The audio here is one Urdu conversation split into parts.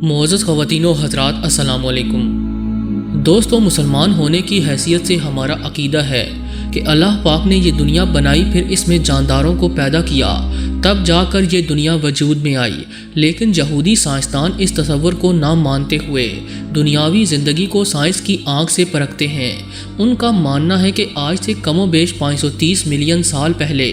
معزز خواتین و حضرات، السلام علیکم۔ دوستو، مسلمان ہونے کی حیثیت سے ہمارا عقیدہ ہے کہ اللہ پاک نے یہ دنیا بنائی، پھر اس میں جانداروں کو پیدا کیا، تب جا کر یہ دنیا وجود میں آئی۔ لیکن یہودی سائنسدان اس تصور کو نہ مانتے ہوئے دنیاوی زندگی کو سائنس کی آنکھ سے پرکھتے ہیں۔ ان کا ماننا ہے کہ آج سے کم و بیش 530 ملین سال پہلے،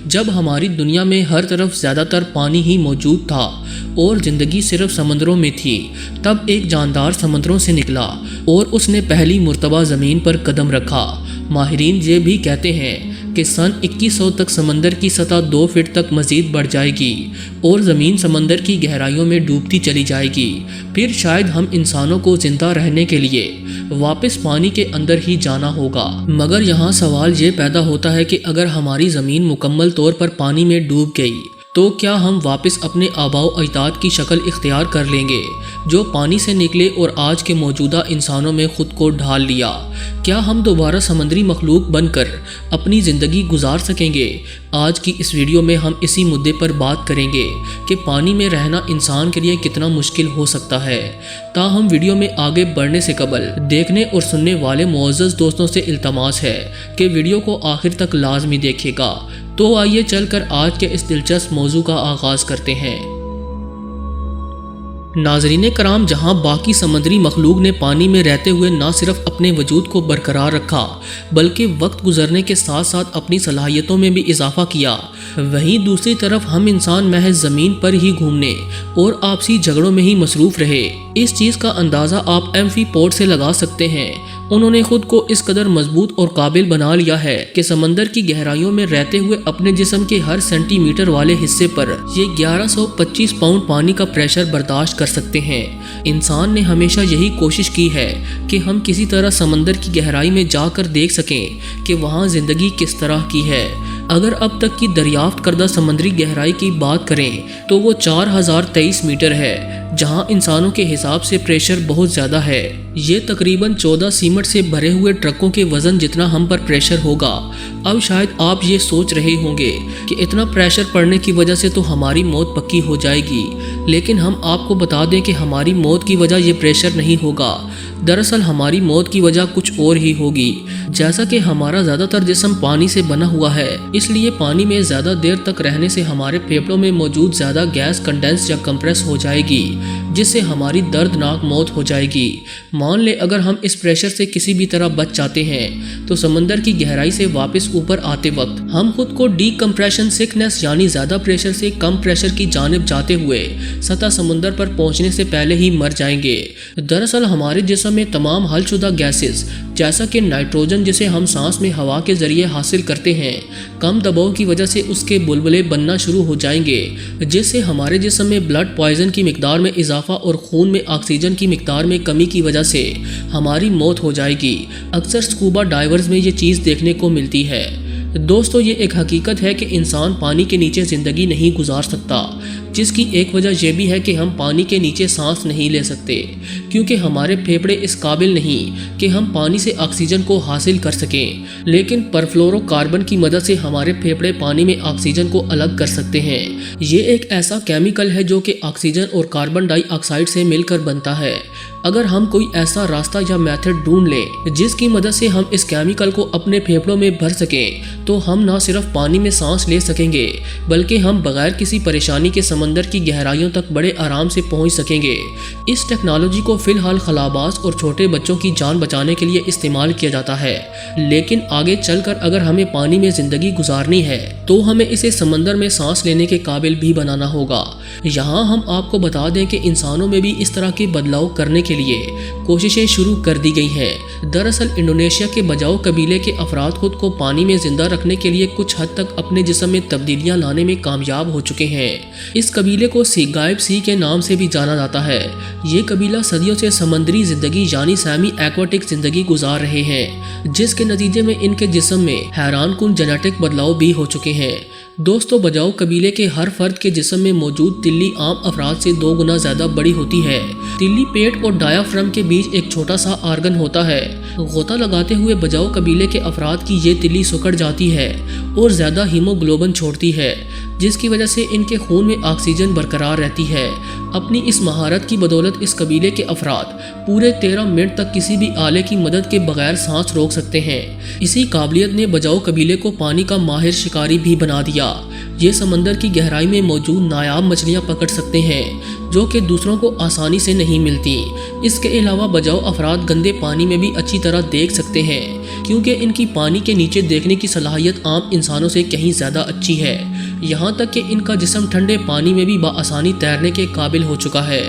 جب ہماری دنیا میں ہر طرف زیادہ تر پانی ہی موجود تھا اور زندگی صرف سمندروں میں تھی، تب ایک جاندار سمندروں سے نکلا اور اس نے پہلی مرتبہ زمین پر قدم رکھا۔ ماہرین یہ بھی کہتے ہیں کہ سن 2100 تک سمندر کی سطح 2 فٹ تک مزید بڑھ جائے گی اور زمین سمندر کی گہرائیوں میں ڈوبتی چلی جائے گی۔ پھر شاید ہم انسانوں کو زندہ رہنے کے لیے واپس پانی کے اندر ہی جانا ہوگا۔ مگر یہاں سوال یہ پیدا ہوتا ہے کہ اگر ہماری زمین مکمل طور پر پانی میں ڈوب گئی تو کیا ہم واپس اپنے آباء و اجداد کی شکل اختیار کر لیں گے جو پانی سے نکلے اور آج کے موجودہ انسانوں میں خود کو ڈھال لیا؟ کیا ہم دوبارہ سمندری مخلوق بن کر اپنی زندگی گزار سکیں گے؟ آج کی اس ویڈیو میں ہم اسی مدعے پر بات کریں گے کہ پانی میں رہنا انسان کے لیے کتنا مشکل ہو سکتا ہے۔ تاہم ویڈیو میں آگے بڑھنے سے قبل دیکھنے اور سننے والے معزز دوستوں سے التماس ہے کہ ویڈیو کو آخر تک لازمی دیکھیے گا۔ تو آئیے چل کر آج کے اس دلچسپ موضوع کا آغاز کرتے ہیں۔ ناظرین کرام، جہاں باقی سمندری مخلوق نے پانی میں رہتے ہوئے نہ صرف اپنے وجود کو برقرار رکھا بلکہ وقت گزرنے کے ساتھ ساتھ اپنی صلاحیتوں میں بھی اضافہ کیا، وہیں دوسری طرف ہم انسان محض زمین پر ہی گھومنے اور آپسی جھگڑوں میں ہی مصروف رہے۔ اس چیز کا اندازہ آپ ایمفی پورٹ سے لگا سکتے ہیں۔ انہوں نے خود کو اس قدر مضبوط اور قابل بنا لیا ہے کہ سمندر کی گہرائیوں میں رہتے ہوئے اپنے جسم کے ہر سینٹی میٹر والے حصے پر یہ 1125 پاؤنڈ پانی کا پریشر برداشت کر سکتے ہیں۔ انسان نے ہمیشہ یہی کوشش کی ہے کہ ہم کسی طرح سمندر کی گہرائی میں جا کر دیکھ سکیں کہ وہاں زندگی کس طرح کی ہے۔ اگر اب تک کی دریافت کردہ سمندری گہرائی کی بات کریں تو وہ 4023 میٹر ہے، جہاں انسانوں کے حساب سے پریشر بہت زیادہ ہے۔ یہ تقریباً 14 سیمنٹ سے بھرے ہوئے ٹرکوں کے وزن جتنا ہم پر پریشر ہوگا۔ اب شاید آپ یہ سوچ رہے ہوں گے کہ اتنا پریشر پڑنے کی وجہ سے تو ہماری موت پکی ہو جائے گی، لیکن ہم آپ کو بتا دیں کہ ہماری موت کی وجہ یہ پریشر نہیں ہوگا۔ دراصل ہماری موت کی وجہ کچھ اور ہی ہوگی۔ جیسا کہ ہمارا زیادہ تر جسم پانی سے بنا ہوا ہے، اس لیے پانی میں زیادہ دیر تک رہنے سے ہمارے پھیپھڑوں میں موجود زیادہ گیس کنڈنس یا کمپریس ہو جائے گی، جس سے ہماری دردناک موت ہو جائے گی۔ مان لے اگر ہم اس پریشر سے کسی بھی طرح بچ جاتے ہیں تو سمندر کی گہرائی سے واپس اوپر آتے وقت ہم خود کو ڈی کمپریشن سکنس یعنی زیادہ پریشر سے کم پریشر کی جانب جاتے ہوئے سطح سمندر پر پہنچنے سے پہلے ہی مر جائیں گے۔ دراصل ہمارے جسم میں تمام حل شدہ گیسز جیسا کہ نائٹروجن، جسے ہم سانس میں ہوا کے ذریعے حاصل کرتے ہیں، کم دباؤ کی وجہ سے اس کے بلبلے بننا شروع ہو جائیں گے، جس سے ہمارے جسم میں بلڈ پوائزن کی مقدار میں اضافہ اور خون میں آکسیجن کی مقدار میں کمی کی وجہ سے ہماری موت ہو جائے گی۔ اکثر سکوبا ڈائیورز میں یہ چیز دیکھنے کو ملتی ہے۔ دوستو، یہ ایک حقیقت ہے کہ انسان پانی کے نیچے زندگی نہیں گزار سکتا، جس کی ایک وجہ یہ بھی ہے کہ ہم پانی کے نیچے سانس نہیں لے سکتے، کیونکہ ہمارے پھیپھڑے اس قابل نہیں کہ ہم پانی سے آکسیجن کو حاصل کر سکیں۔ لیکن پرفلورو کاربن کی مدد سے ہمارے پھیپھڑے پانی میں آکسیجن کو الگ کر سکتے ہیں۔ یہ ایک ایسا کیمیکل ہے جو کہ آکسیجن اور کاربن ڈائی آکسائڈ سے مل کر بنتا ہے۔ اگر ہم کوئی ایسا راستہ یا میتھڈ ڈھونڈ لیں جس کی مدد سے ہم اس کیمیکل کو اپنے پھیپھڑوں میں بھر سکیں تو ہم نہ صرف پانی میں سانس لے سکیں گے بلکہ ہم بغیر کسی پریشانی کے سمندر کی گہرائیوں تک بڑے آرام سے پہنچ سکیں گے۔ اس ٹیکنالوجی کو فی الحال خلاباز اور چھوٹے بچوں کی جان بچانے کے لیے استعمال کیا جاتا ہے، لیکن آگے چل کر اگر ہمیں پانی میں زندگی گزارنی ہے تو ہمیں اسے سمندر میں سانس لینے کے قابل بھی بنانا ہوگا۔ یہاں ہم آپ کو بتا دیں کہ انسانوں میں بھی اس طرح کے بدلاؤ کرنے کے لیے کوششیں شروع کر دی گئی ہیں۔ دراصل انڈونیشیا کے بجاؤ قبیلے کے افراد خود کو پانی میں زندہ رکھنے کے لیے کچھ حد تک اپنے جسم میں تبدیلیاں لانے میں کامیاب ہو چکے ہیں۔ اس قبیلے کو سیگائب سی کے نام سے بھی جانا جاتا ہے۔ یہ قبیلہ صدیوں سے سمندری زندگی یعنی سیمی ایکواٹک زندگی گزار رہے ہیں، جس کے نتیجے میں ان کے جسم میں حیران کن جینیٹک بدلاؤ بھی ہو چکے ہیں۔ دوستو، بجاؤ قبیلے کے ہر فرد کے جسم میں موجود تلی عام افراد سے 2 گنا زیادہ بڑی ہوتی ہے۔ تلی پیٹ اور ڈایافرام کے بیچ ایک چھوٹا سا آرگن ہوتا ہے۔ غوطہ لگاتے ہوئے بجاؤ قبیلے کے افراد کی یہ تلی سکڑ جاتی ہے اور زیادہ ہیموگلوبن چھوڑتی ہے، جس کی وجہ سے ان کے خون میں آکسیجن برقرار رہتی ہے۔ اپنی اس مہارت کی بدولت اس قبیلے کے افراد پورے 13 منٹ تک کسی بھی آلے کی مدد کے بغیر سانس روک سکتے ہیں۔ اسی قابلیت نے بجاؤ قبیلے کو پانی کا ماہر شکاری بھی بنا دیا۔ یہ سمندر کی گہرائی میں موجود نایاب مچھلیاں پکڑ سکتے ہیں جو کہ دوسروں کو آسانی سے نہیں ملتی۔ اس کے علاوہ بجاؤ افراد گندے پانی میں بھی اچھی طرح دیکھ سکتے ہیں کیونکہ ان کی پانی کے نیچے دیکھنے کی صلاحیت عام انسانوں سے کہیں زیادہ اچھی ہے، یہاں تک کہ ان کا جسم ٹھنڈے پانی میں بھی بآسانی تیرنے کے قابل ہو چکا ہے۔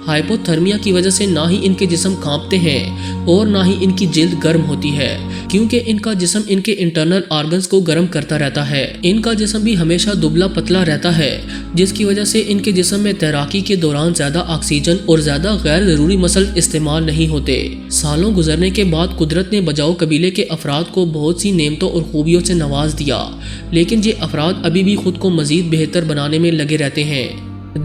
ہائپوتھرمیا کی وجہ سے نہ ہی ان کے جسم کانپتے ہیں اور نہ ہی ان کی جلد گرم ہوتی ہے کیونکہ ان کا جسم ان کے انٹرنل آرگنز کو گرم کرتا رہتا ہے۔ ان کا جسم بھی ہمیشہ دبلا پتلا رہتا ہے جس کی وجہ سے ان کے جسم میں تیراکی کے دوران زیادہ آکسیجن اور زیادہ غیر ضروری مسل استعمال نہیں ہوتے۔ سالوں گزرنے کے بعد قدرت نے بجاؤ قبیلے کے افراد کو بہت سی نعمتوں اور خوبیوں سے نواز دیا، لیکن یہ افراد ابھی بھی خود کو مزید بہتر بنانے میں لگے رہتے ہیں۔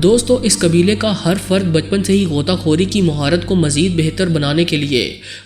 دوستو، اس قبیلے کا ہر فرد بچپن سے ہی غوطہ خوری کی مہارت کو مزید بہتر بنانے کے لیے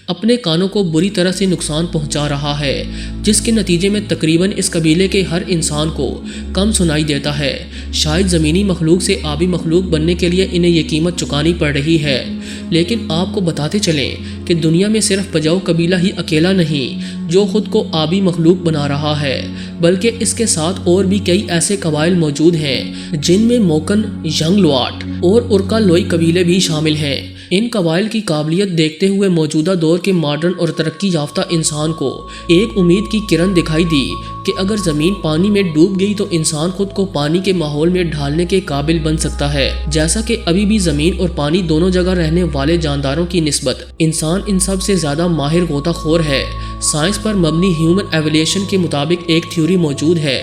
اپنے کانوں کو بری طرح سے نقصان پہنچا رہا ہے، جس کے نتیجے میں تقریباً اس قبیلے کے ہر انسان کو کم سنائی دیتا ہے۔ شاید زمینی مخلوق سے آبی مخلوق بننے کے لیے انہیں یہ قیمت چکانی پڑ رہی ہے، لیکن آپ کو بتاتے چلیں کہ دنیا میں صرف بجاؤ قبیلہ ہی اکیلا نہیں جو خود کو آبی مخلوق بنا رہا ہے، بلکہ اس کے ساتھ اور بھی کئی ایسے قبائل موجود ہیں جن میں موکن، ینگ لواٹ اور ارکا لوئی قبیلے بھی شامل ہیں۔ ان قبائل کی قابلیت دیکھتے ہوئے موجودہ دور کے ماڈرن اور ترقی یافتہ انسان کو ایک امید کی کرن دکھائی دی کہ اگر زمین پانی میں ڈوب گئی تو انسان خود کو پانی کے ماحول میں ڈھالنے کے قابل بن سکتا ہے۔ جیسا کہ ابھی بھی زمین اور پانی دونوں جگہ رہنے والے جانداروں کی نسبت انسان ان سب سے زیادہ ماہر غوطہ خور ہے۔ سائنس پر مبنی ہیومن ایولیشن کے مطابق ایک تھیوری موجود ہے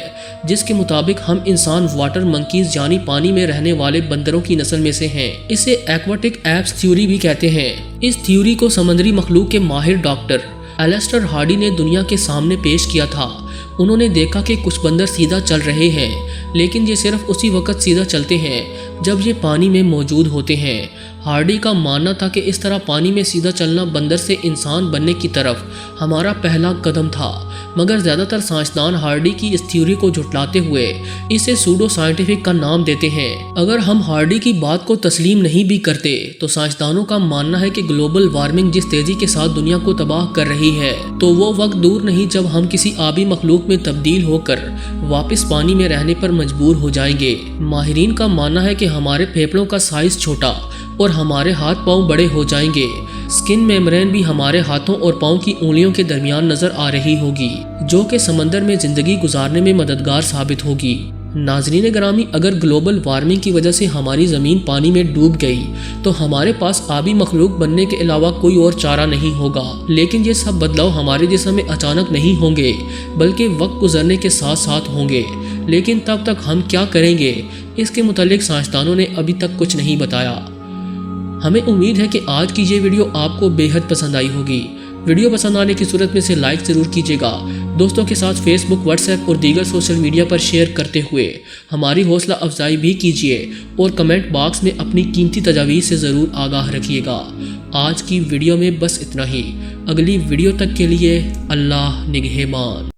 جس کے مطابق ہم انسان واٹر منکیز یعنی پانی میں رہنے والے بندروں کی نسل میں سے ہیں۔ اسے ایکواٹک ایپس تھیوری بھی کہتے ہیں۔ اس تھیوری کو سمندری مخلوق کے ماہر ڈاکٹر ایلسٹر ہارڈی نے دنیا کے سامنے پیش کیا تھا۔ انہوں نے دیکھا کہ کچھ بندر سیدھا چل رہے ہیں، لیکن یہ صرف اسی وقت سیدھا چلتے ہیں جب یہ پانی میں موجود ہوتے ہیں۔ ہارڈی کا ماننا تھا کہ اس طرح پانی میں سیدھا چلنا بندر سے انسان بننے کی طرف ہمارا پہلا قدم تھا، مگر زیادہ تر سائنسدان ہارڈی کی اس تھیوری کو جھٹلاتے ہوئے اسے سوڈو سائنٹیفک کا نام دیتے ہیں۔ اگر ہم ہارڈی کی بات کو تسلیم نہیں بھی کرتے تو سائنسدانوں کا ماننا ہے کہ گلوبل وارمنگ جس تیزی کے ساتھ دنیا کو تباہ کر رہی ہے تو وہ وقت دور نہیں جب ہم کسی آبی مخلوق میں تبدیل ہو کر واپس پانی میں رہنے پر مجبور ہو جائیں گے۔ ماہرین کا ماننا ہے کہ ہمارے پھیپھڑوں کا سائز چھوٹا اور ہمارے ہاتھ پاؤں بڑے ہو جائیں گے۔ سکن میمبرین بھی ہمارے ہاتھوں اور پاؤں کی انگلیوں کے درمیان نظر آ رہی ہوگی، جو کہ سمندر میں زندگی گزارنے میں مددگار ثابت ہوگی۔ ناظرین گرامی، اگر گلوبل وارمنگ کی وجہ سے ہماری زمین پانی میں ڈوب گئی تو ہمارے پاس آبی مخلوق بننے کے علاوہ کوئی اور چارہ نہیں ہوگا، لیکن یہ سب بدلاؤ ہمارے جسم میں اچانک نہیں ہوں گے بلکہ وقت گزرنے کے ساتھ ساتھ ہوں گے۔ لیکن تب تک ہم کیا کریں گے، اس کے متعلق سائنسدانوں نے ابھی تک کچھ نہیں بتایا۔ ہمیں امید ہے کہ آج کی یہ ویڈیو آپ کو بے حد پسند آئی ہوگی۔ ویڈیو پسند آنے کی صورت میں سے لائک ضرور کیجیے گا، دوستوں کے ساتھ فیس بک، واٹس ایپ اور دیگر سوشل میڈیا پر شیئر کرتے ہوئے ہماری حوصلہ افزائی بھی کیجیے اور کمنٹ باکس میں اپنی قیمتی تجاویز سے ضرور آگاہ رکھیے گا۔ آج کی ویڈیو میں بس اتنا ہی، اگلی ویڈیو تک کے لیے اللہ نگہبان۔